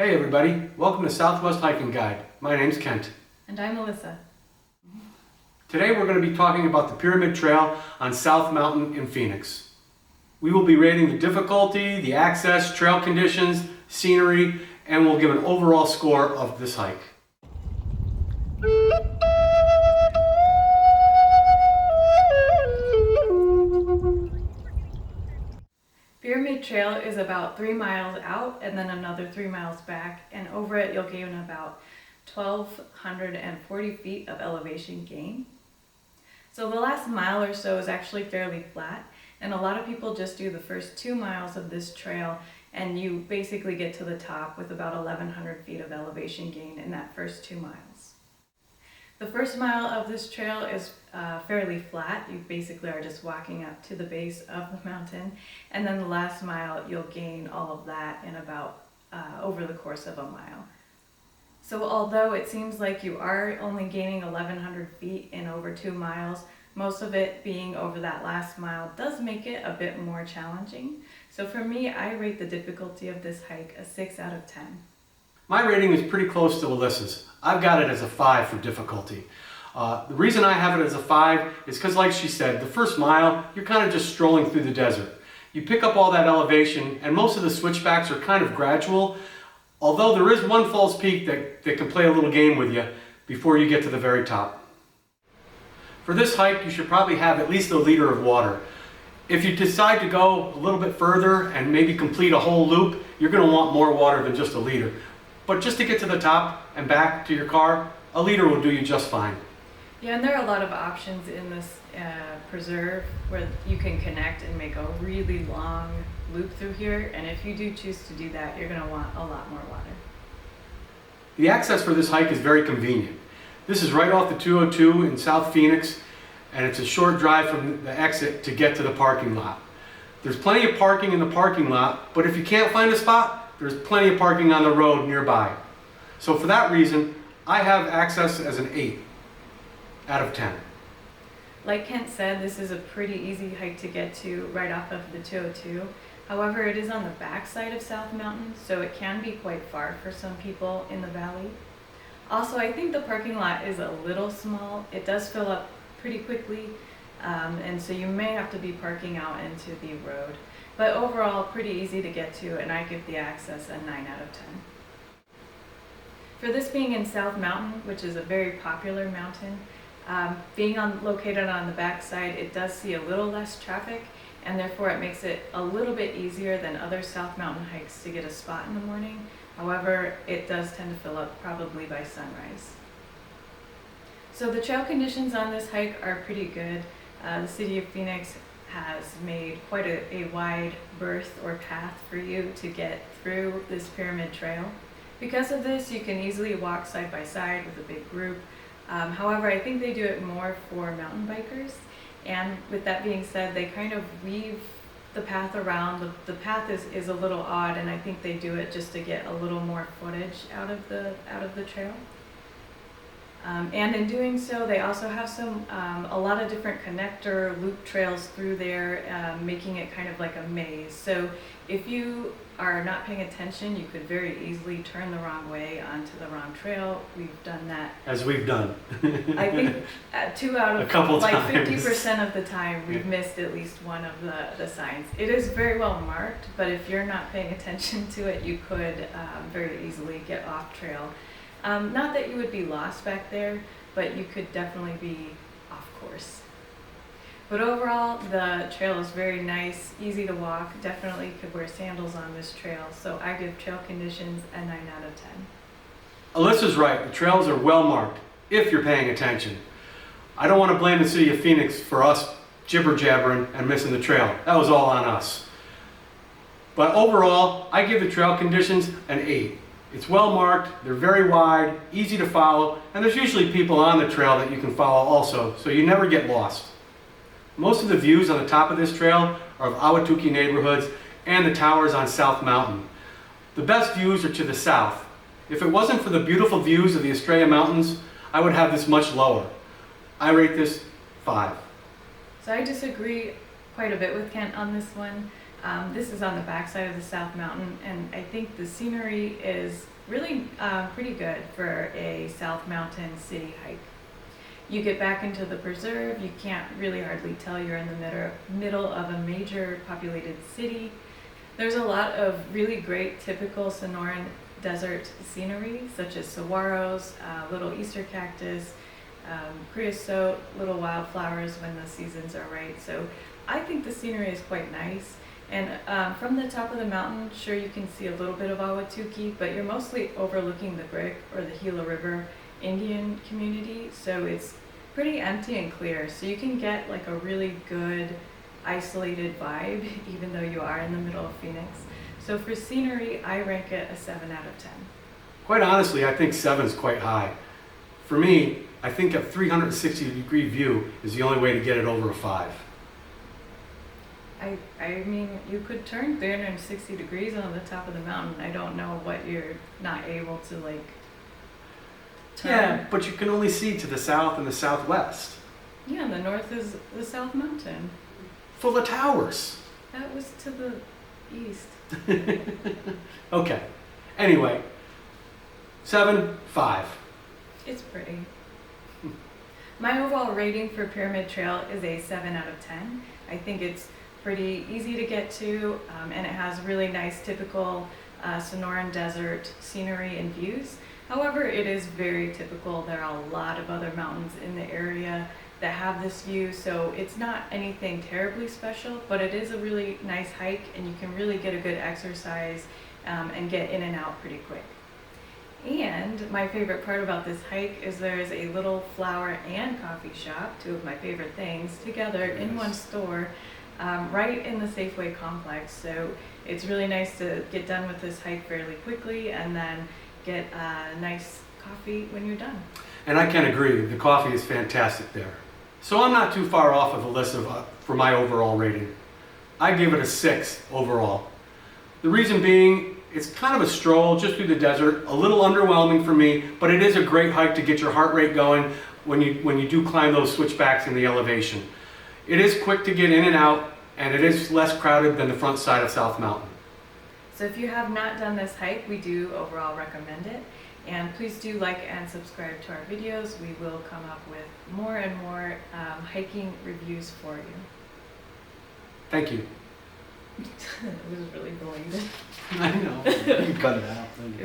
Hey everybody, welcome to Southwest Hiking Guide. My name's Kent. And I'm Melissa. Today we're going to be talking about the Pyramid Trail on South Mountain in Phoenix. We will be rating the difficulty, the access, trail conditions, scenery, and we'll give an overall score of this hike. Pyramid Trail is about 3 miles out and then another 3 miles back, and over it you'll gain about 1,240 feet of elevation gain. So the last mile or so is actually fairly flat, and a lot of people just do the first 2 miles of this trail and you basically get to the top with about 1,100 feet of elevation gain in that first 2 miles. The first mile of this trail is fairly flat. You basically are just walking up to the base of the mountain, and then the last mile you'll gain all of that in about over the course of a mile. So although it seems like you are only gaining 1,100 feet in over 2 miles, most of it being over that last mile does make it a bit more challenging. So for me, I rate the difficulty of this hike a 6 out of 10. My rating is pretty close to Alyssa's. I've got it as a 5 for difficulty. The reason I have it as a 5 is because, like she said, the first mile, you're kind of just strolling through the desert. You pick up all that elevation, and most of the switchbacks are kind of gradual, although there is one false peak that can play a little game with you before you get to the very top. For this hike, you should probably have at least a liter of water. If you decide to go a little bit further and maybe complete a whole loop, you're going to want more water than just a liter. But just to get to the top and back to your car, a liter will do you just fine. Yeah, and there are a lot of options in this preserve where you can connect and make a really long loop through here, and if you do choose to do that, you're going to want a lot more water. The access for this hike is very convenient. This is right off the 202 in South Phoenix, and it's a short drive from the exit to get to the parking lot. There's plenty of parking in the parking lot, but if you can't find a spot, there's plenty of parking on the road nearby. So for that reason, I have access as an 8 out of 10. Like Kent said, this is a pretty easy hike to get to right off of the 202. However, it is on the back side of South Mountain, so it can be quite far for some people in the valley. Also, I think the parking lot is a little small. It does fill up pretty quickly, and so you may have to be parking out into the road. But overall, pretty easy to get to, and I give the access a 9 out of 10. For this being in South Mountain, which is a very popular mountain, being located on the backside, it does see a little less traffic, and therefore it makes it a little bit easier than other South Mountain hikes to get a spot in the morning. However, it does tend to fill up probably by sunrise. So the trail conditions on this hike are pretty good. The city of Phoenix has made quite a wide berth or path for you to get through this Pyramid Trail. Because of this, you can easily walk side by side with a big group. However, I think they do it more for mountain bikers. And with that being said, they kind of weave the path around. The path is a little odd, and I think they do it just to get a little more footage out of the trail. And in doing so, they also have a lot of different connector loop trails through there, making it kind of like a maze. So if you are not paying attention, you could very easily turn the wrong way onto the wrong trail. We've done that. As we've done. I think 2 out of A couple like times. 50% of the time we've missed at least one of the signs. It is very well marked, but if you're not paying attention to it, you could very easily get off trail. Not that you would be lost back there, but you could definitely be off course. But overall, the trail is very nice, easy to walk. Definitely could wear sandals on this trail, so I give trail conditions a 9 out of 10. Alyssa's right, the trails are well marked, if you're paying attention. I don't want to blame the city of Phoenix for us jibber-jabbering and missing the trail. That was all on us. But overall, I give the trail conditions an 8. It's well marked, they're very wide, easy to follow, and there's usually people on the trail that you can follow also, so you never get lost. Most of the views on the top of this trail are of Ahwatukee neighborhoods and the towers on South Mountain. The best views are to the south. If it wasn't for the beautiful views of the Estrella Mountains, I would have this much lower. I rate this 5. So I disagree quite a bit with Kent on this one. This is on the backside of the South Mountain, and I think the scenery is really pretty good for a South Mountain city hike. You get back into the preserve, you can't really hardly tell you're in the middle of a major populated city. There's a lot of really great typical Sonoran desert scenery, such as saguaros, little Easter cactus, creosote, little wildflowers when the seasons are right. So I think the scenery is quite nice. And from the top of the mountain, sure, you can see a little bit of Ahwatukee, but you're mostly overlooking the Brick or the Gila River Indian community, so it's pretty empty and clear. So you can get like a really good isolated vibe, even though you are in the middle of Phoenix. So for scenery, I rank it a 7 out of 10. Quite honestly, I think 7 is quite high. For me, I think a 360-degree view is the only way to get it over a 5. I mean, you could turn 360 degrees on the top of the mountain. I don't know what you're not able to like turn. Yeah, but you can only see to the south and the southwest. Yeah, and the north is the South Mountain. Full of towers. That was to the east. Okay. Anyway, 7, 5. It's pretty. My overall rating for Pyramid Trail is a 7 out of 10. I think it's pretty easy to get to, and it has really nice typical Sonoran desert scenery and views. However, it is very typical. There are a lot of other mountains in the area that have this view, so it's not anything terribly special, but it is a really nice hike, and you can really get a good exercise and get in and out pretty quick. And my favorite part about this hike is there's a little flower and coffee shop, two of my favorite things, together in one store, right in the Safeway complex. So it's really nice to get done with this hike fairly quickly and then get a nice coffee when you're done. And I can agree, the coffee is fantastic there. So I'm not too far off of Alyssa for my overall rating. I give it a 6 overall. The reason being, it's kind of a stroll just through the desert, a little underwhelming for me, but it is a great hike to get your heart rate going when you do climb those switchbacks in the elevation. It is quick to get in and out, and it is less crowded than the front side of South Mountain. So if you have not done this hike, we do overall recommend it. And please do like and subscribe to our videos. We will come up with more and more hiking reviews for you. Thank you. It was really belated. I know. You can cut it out.